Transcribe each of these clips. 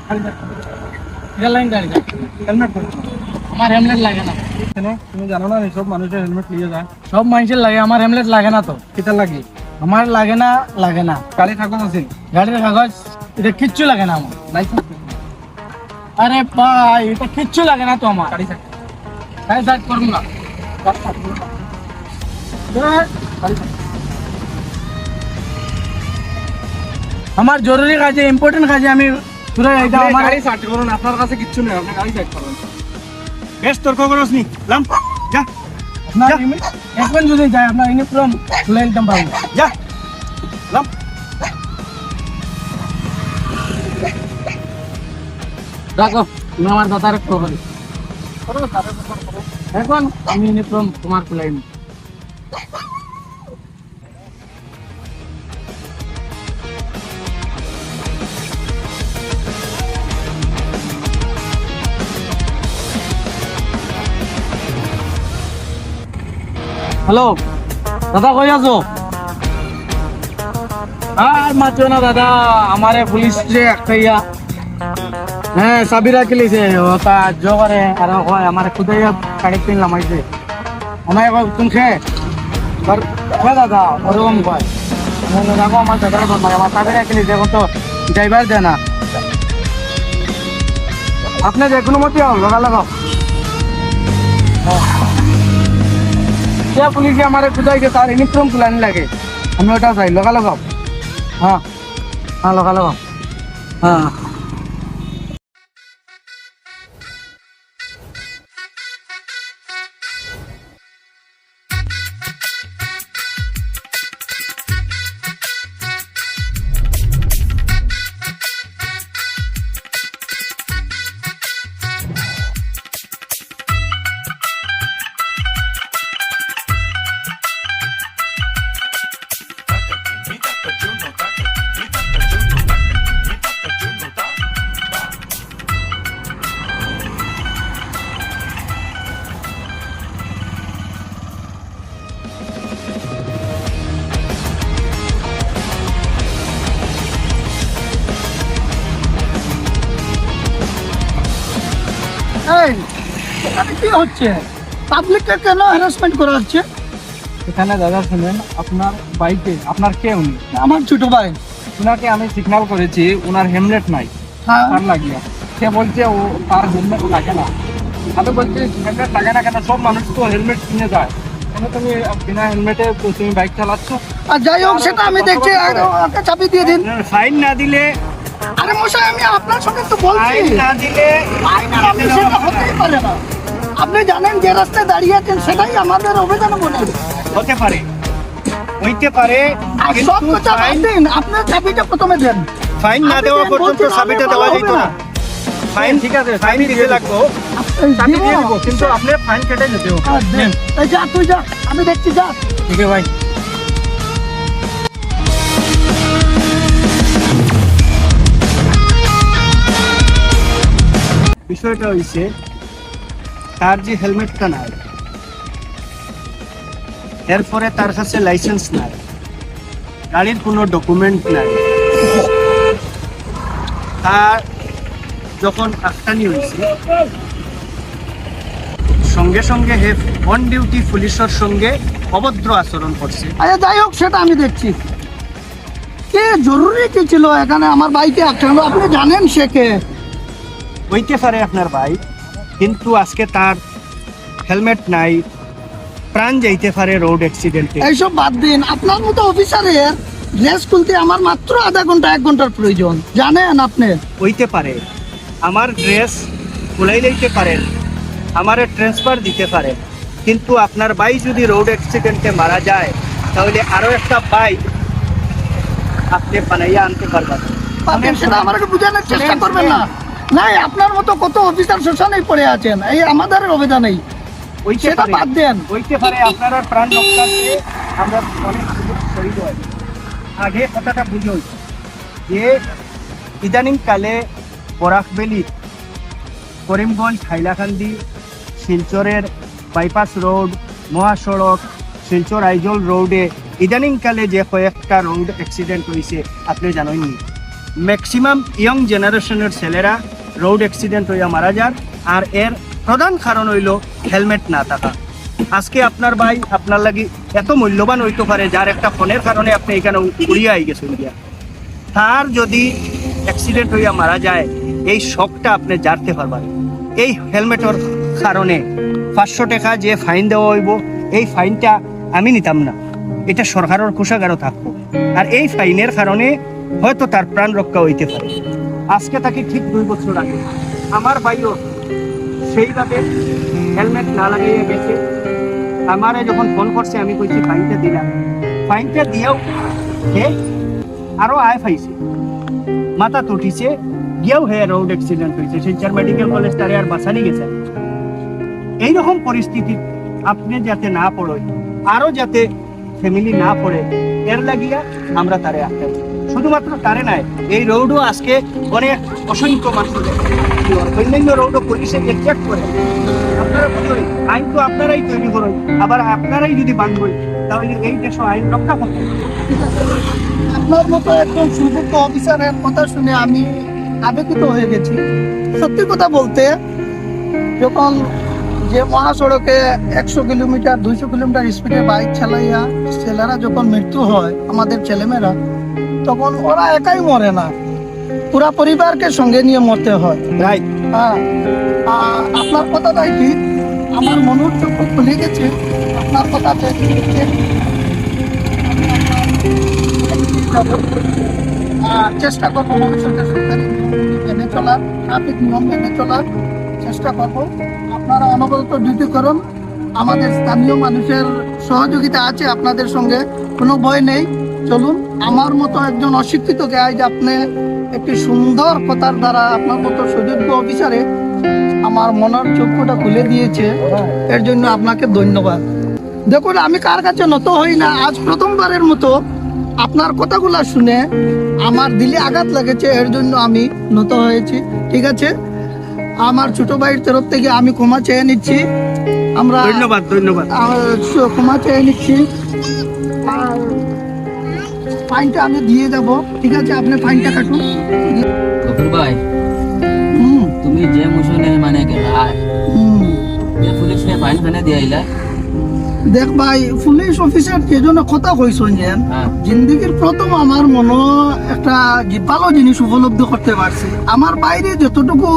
Helmet পরছো? আমার helmet লাগে না। তুমি জানো না সব মানুষের হেলমেট নিয়ে যায়? সব মানুষের লাগে, আমার হেলমেট লাগে না তো। কিতা লাগে? আমার লাগে না, লাগে না। গাড়ি কাগজ আছে? গাড়ির কাগজ এটা কিচ্ছু লাগে না আমার। লাইসেন্স? আরে ভাই এটা কিচ্ছু লাগে না তো আমার। গাড়ি থাকে? গাড়ি সাইড করবো না। আমার জরুরি কাজে, ইম্পর্টেন্ট কাজে আমি পুরো এটা আমার গাড়ি সাইড করুন, আপনার কাছে কিচ্ছু নেই, আপনি গাড়ি সাইড করুন। বেশ তর্ক করছ নি, লাম যা আপনার এখন যদি যায় আপনার ইউনিফর্ম খুলে দিতাম পারবো। যা লাম। রাখো, তুমি আমার দাদার খবর এখন আমি ইউনিফর্ম তোমার খুলাই নি। হ্যালো দাদা, কই আছো? আর মাত্র না দাদা, আমারে পুলিশ যে একটা হ্যাঁ সাবিরা কিলিছে ওটা জোরে আর হয় আমার খুদাই গাড়ি কিন লামাইছে আমায় তুমি খে আর হয় দাদা ওরকম কয় দেখো আমার দাদার বলমাই আমার সাবিরা কিলিছে এখন তো ড্রাইভার দেয় না। আপনি যে কোনো মতে লগা লাগাও পুলিশে আমার খুদাইছে তার ইউনিফর্ম খুলানি লাগে, আমি ওটা চাই লগা লাগাও। হ্যাঁ হ্যাঁ লগা লাগাও। হ্যাঁ কি হচ্ছে? পাবলিককে কেন হ্যারাসমেন্ট করা হচ্ছে এখানে? দাদা শুনেন, আপনার বাইকে আপনার কে উনি? আমার ছোট ভাই। উনাকে আমি সিগন্যাল করেছি, উনার হেলমেট নাই, হ্যাঁ তার লাগিয়ে সে বলছে ও তার হেলমেট লাগে না। আমি বলছি হেলমেট লাগে না কেন? সব মানুষ তো হেলমেট কিনে যায়, কেন তুমি বিনা হেলমেটে তুমি বাইক চালাচ্ছ? আর যাই হোক সেটা আমি দেখছি, একটা চাবি দিয়ে দিন। ফাইন না দিলে? আরে মশাই আমি আপনার সঙ্গে তো বলছি, ফাইন না দিলে আপনি সেটা হতেই পারে না। আপনি জানেন যে রাস্তায় দাঁড়িয়ে আছেন সেটাই আমাদের অভিযান বলে হতে পারে, হইতে পারে, আর সব কিন্তু কথা বাদ দিন, আপনার চাবিটা প্রথমে দেন। ফাইন না আপনি দেওয়া দেন পর্যন্ত বলছেন, চাবিটা আমি দেওয়া বলা যেত হবে না। না। ফাইন ঠিক আছে, ফাইন দিতে লাগবো, চাবি দিয়ে দিব, কিন্তু আপনি ফাইন কেটে যেতে হবে। আর দেন। এই যা তুই যা, আমি দেখছি যা। ঠিক আছে ভাই। বিষয়টা হইছে তার যে হেলমেটটা নাই, এরপরে তার কাছে লাইসেন্স নাই, গাড়ির কোনো ডকুমেন্ট নাই, তার যখন আক্তানি হয়েছে সঙ্গে সঙ্গে হে অন ডিউটি পুলিশের সঙ্গে অভদ্র আচরণ করছে। আচ্ছা যাই হোক সেটা আমি দেখছি। কে জরুরি কি ছিল এখানে আমার বাইকে আক্রান্ত? আপনি জানেন সে কে? হইতে পারে আপনার ভাই, কিন্তু আজকে তার হেলমেট নাই, প্রাণ যাইতে পারে রোড অ্যাক্সিডেন্টে। এইসব বাদ দিন, আপনার মতো অফিসারের ড্রেস খুলতে আমার মাত্র আধা ঘন্টা 1 ঘন্টার প্রয়োজন, জানেন আপনি? হইতে পারে আমার ড্রেস খুলাই লইতে পারেন, আমারে ট্রান্সফার দিতে পারেন, কিন্তু আপনার ভাই যদি রোড অ্যাক্সিডেন্টে মারা যায় তাহলে আরো একটা বাইক আপনি বানাইয়া আনতে পারবেন। আপনি সেটা আমাকে বোঝানোর চেষ্টা করবেন না। নাই আপনার মতো কত অফিসার শ্মশানেই পড়ে আছেন, এই আমাদের অভিযানেই সেটা বাদ দেন। হইতে পারে আপনারা প্রাণ রক্ষার্থে আমরা অনেক শহীদ হয়। আগে কথাটা বুঝুন যে ইদানিং কালে বরাকবেলি, করিমগঞ্জ, হাইলাকান্দি, শিলচরের বাইপাস রোড, মহাসড়ক, শিলচর আইজল রোডে ইদানিং কালে যে কয়েকটা রোড অ্যাক্সিডেন্ট হয়েছে আপনি জানেননি? ম্যাক্সিমাম ইয়ং জেনারেশনের ছেলেরা রোড অ্যাক্সিডেন্ট হইয়া মারা যান, আর এর প্রধান কারণ হইল হেলমেট না থাকা। আজকে আপনার ভাই আপনার লাগি এত মূল্যবান হইতে পারে, যার একটা ফোনের কারণে আপনি এখানে উড়িয়ে আই গেছেন গিয়া, তার যদি অ্যাক্সিডেন্ট হইয়া মারা যায় এই শকটা আপনি জানতে পারবেন। এই হেলমেটের কারণে 500 টাকা যে ফাইন দেওয়া হইব, এই ফাইনটা আমি নিতাম না, এটা সরকারের কোষাগারও থাকবো, আর এই ফাইনের কারণে হয়তো তার প্রাণ রক্ষা হইতে পারে। আজকে তাকে ঠিক 2 বছর আগে আমার ভাইও সেইভাবে হেলমেট না লাগাইয়া গেছে। আমারে যখন ফোন করছে আমি কইছি ফাইনটা দিলাম, ফাইনটা দিয়েও হে আরো আয় পাইছে, মাথা তুটিছে, গিয়েও হে রোড অ্যাক্সিডেন্ট হয়েছে, শিলচর মেডিকেল কলেজ তারে আর বাঁচানি গেছে। এইরকম পরিস্থিতি আপনি যাতে না পড়েন, আরো যাতে ফ্যামিলি না পড়ে, এর লাগিয়া আমরা তারে আটকাই। শুধুমাত্র তারে নাই, এই রোডও আজকে অনেক অসংখ্য মানুষ অন্যান্য রোডও পুলিশে চেক করে। আপনারা বুঝুন, আইন তো আপনারাই তৈরি করেন, আবার আপনারাই যদি বাঁধবেন তাহলে এই দেশ আইন রক্ষা করতে। আপনার মতো একজন সুযোগ্য অফিসারের কথা শুনে আমি আবেগিত হয়ে গেছি। সত্যি কথা বলতে, যখন যে মহাসড়কে 100 কিলোমিটার 200 কিলোমিটার স্পিডে বাইক চালাইয়া ছেলেরা যখন মৃত্যু হয়, আমাদের ছেলেমেয়েরা, তখন ওরা একাই মরে না, পুরা পরিবারকে সঙ্গে নিয়ে মরতে হয়। রাইট। হ্যাঁ, আপনার কথাটাই ঠিক, আমার মনের চক্ষু খুলে গেছে আপনার কথাতে। চেষ্টা করবো ভবিষ্যতে সরকারি নিয়ম মেনে চলার, ট্রাফিক নিয়ম মেনে চলার চেষ্টা করবো। আপনারা অনবরত ডিউটি করুন, আমাদের স্থানীয় মানুষের সহযোগিতা আছে আপনাদের সঙ্গে, কোনো ভয় নেই। চলুন, আমার মতো একজন অশিক্ষিতকে আজ আপনি একটি সুন্দর কথার দ্বারা আপনার মতো সুযোগ্য অফিসারে আমার মনের চক্ষুটা খুলে দিয়েছে, এর জন্য আপনাকে ধন্যবাদ। দেখুন, আমি কার কাছে নত হই না, আজ প্রথমবারের মতো আপনার কথাগুলো শুনে আমার দিলে আঘাত লেগেছে, এর জন্য আমি নত হয়েছি। ঠিক আছে, আমার ছোট ভাইয়ের তরফ থেকে আমি ক্ষমা চেয়ে নিচ্ছি। আমরা ধন্যবাদ। ক্ষমা চেয়ে নিচ্ছি, আর ফাইনটা আমি দিয়ে যাব। ঠিক আছে, আপনি ফাইনটা কাটুন। গফুর ভাই, হুম তুমি যে মোশনে মানে গেলা, হুম। যে পুলিশে ফাইন ফাইনে দিয়ে আইলা, দেখ ভাই, পুলিশ অফিসার যে জন্য কথা কইছেন যে হ্যাঁ, জিন্দগির প্রথম আমার মনে একটা ভালো জিনিস উপলব্ধি করতে পারছি। আমার বাইরে যতটুকু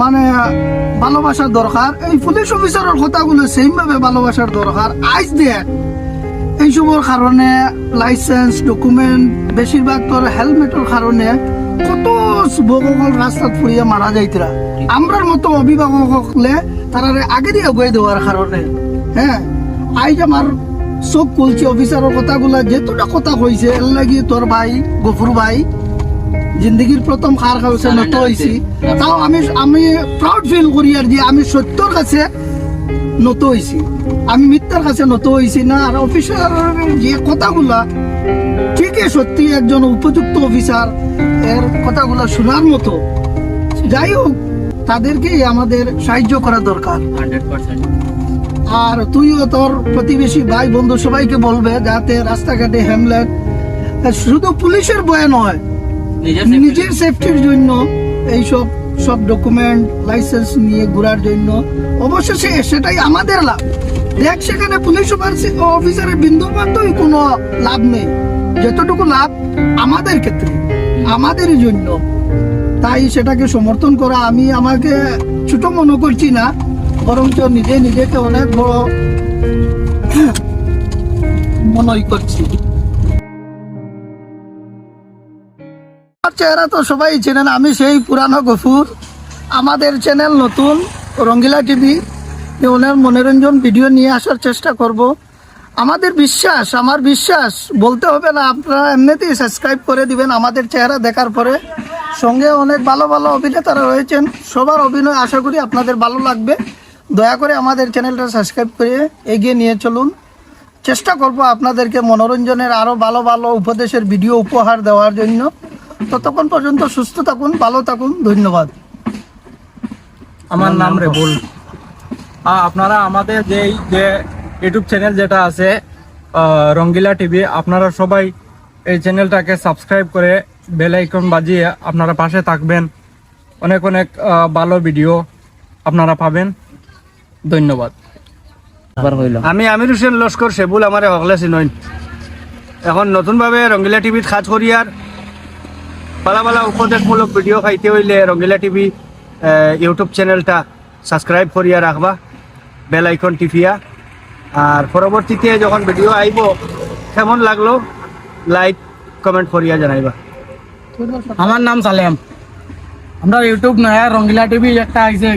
মানে ভালোবাসার দরকার, এই পুলিশ অফিসারের কথাগুলো সেম ভাবে ভালোবাসার দরকার। আজ দেখ, এইসবের কারণে লাইসেন্স ডকুমেন্ট, বেশিরভাগ তোর হেলমেটের কারণে কত যুবকসকল রাস্তাত ফুরিয়ে মারা যাইতরা। আমরার মতো অভিভাবক হলে তারা আগে দিয়ে বয়ে দেওয়ার কারণে। হ্যাঁ, আজ আমার চোখ খুলছে অফিসারের কথাগুলা, যেতটা কথা কইছে, এর লাগি তোর ভাই গফুর ভাই জিন্দগির প্রথম খার খাওয়াছে নত হয়েছি। তাও আমি প্রাউড ফিল করি আর যে আমি সত্যর কাছে নত হয়েছি, আমি মিথ্যার কাছে নত হয়েছি না। আর অফিসারের যে কথাগুলা ঠিকই সত্যি একজন উপযুক্ত অফিসার, এর কথাগুলা শোনার মতো। যাই হোক, তাদেরকে আমাদের সাহায্য করা দরকার। 100%। আর তুইও তোর প্রতিবেশী ভাই বন্ধু সবাইকে বলবে যাতে রাস্তাঘাটে হেলমেট, শুধু পুলিশের ভয়ে নয়, নিজের সেফটির জন্য এইসব সব ডকুমেন্ট লাইসেন্স নিয়ে ঘোরার জন্য। অবশ্যই সেটাই আমাদের লাভ। দেখ, সেখানে পুলিশ অফিসারের বিন্দুমাত্রই কোনো লাভ নেই, যতটুকু লাভ আমাদের ক্ষেত্রে, আমাদের জন্য। তাই সেটাকে সমর্থন করা আমি আমাকে ছোট মনে করছি না, বরঞ্চ নিজেকে অনেক বড় মনে করছি। চেহারা তো সবাই চেনেন, আমি সেই পুরানো গফুর। আমাদের চ্যানেল নতুন রঙ্গিলা টিভি, ওনার মনোরঞ্জন ভিডিও নিয়ে আসার চেষ্টা করব। আমাদের বিশ্বাস, আমার বিশ্বাস বলতে হবে না, আপনারা এমনিতেই সাবস্ক্রাইব করে দিবেন আমাদের চেহারা দেখার পরে। সঙ্গে অনেক ভালো ভালো অভিনেতারা রয়েছেন, সবার অভিনয় আশা করি আপনাদের ভালো লাগবে। দয়া করে আমাদের চ্যানেলটা সাবস্ক্রাইব করে এগিয়ে নিয়ে চলুন। চেষ্টা করব আপনাদেরকে মনোরঞ্জনের আরও ভালো ভালো উপদেশের ভিডিও উপহার দেওয়ার জন্য। ততক্ষণ পর্যন্ত সুস্থ থাকুন, ভালো থাকুন, ধন্যবাদ। আমার নাম রেবুল। আপনারা আমাদের যে ইউটিউব চ্যানেল যেটা আছে রঙ্গিলা টিভি, আপনারা সবাই এই চ্যানেলটাকে সাবস্ক্রাইব করে বেল আইকন বাজিয়ে আপনারা পাশে থাকবেন। অনেক অনেক ভালো ভিডিও আপনারা পাবেন। ধন্যবাদ। আবার হইল আমি আমির হোসেন লস্কর সেবুল আমারে হকলে চিনইন। এখন নতুনভাবে রঙ্গিলা টিভিত কাজ করি আর পালা পালা উপদেশমূলক ভিডিও খাইতে হইলে রঙ্গিলা টিভি ইউটিউব চ্যানেলটা সাবস্ক্রাইব করিয়া রাখবা, বেল আইকন টিপিয়া। আর পরবর্তীতে যখন ভিডিও আইব কেমন লাগলো লাইক কমেন্ট করিয়া জানাইবা। আমার নাম সালেম। আমরা ইউটিউব নয় রঙ্গিলা টিভি একটা আইছে,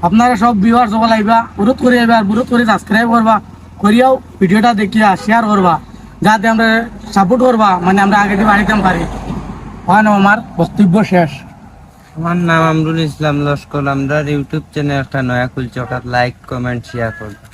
আপনারা সব ভিউয়ার সকল আইবা, অনুরোধ করে আইবা, অনুরোধ করে সাবস্ক্রাইব করবা, করিয়াও ভিডিওটা দেখিয়া শেয়ার করবা, যাতে আমরা সাপোর্ট করবা, মানে আমরা আগে দিয়ে বাড়িতে পারি। হয় না, আমার বক্তব্য শেষ। আমার নাম আমরুল ইসলাম লস্কর। আমরা ইউটিউব চ্যানেল একটা নয়া খুলছি, ওটা লাইক কমেন্ট শেয়ার করবে।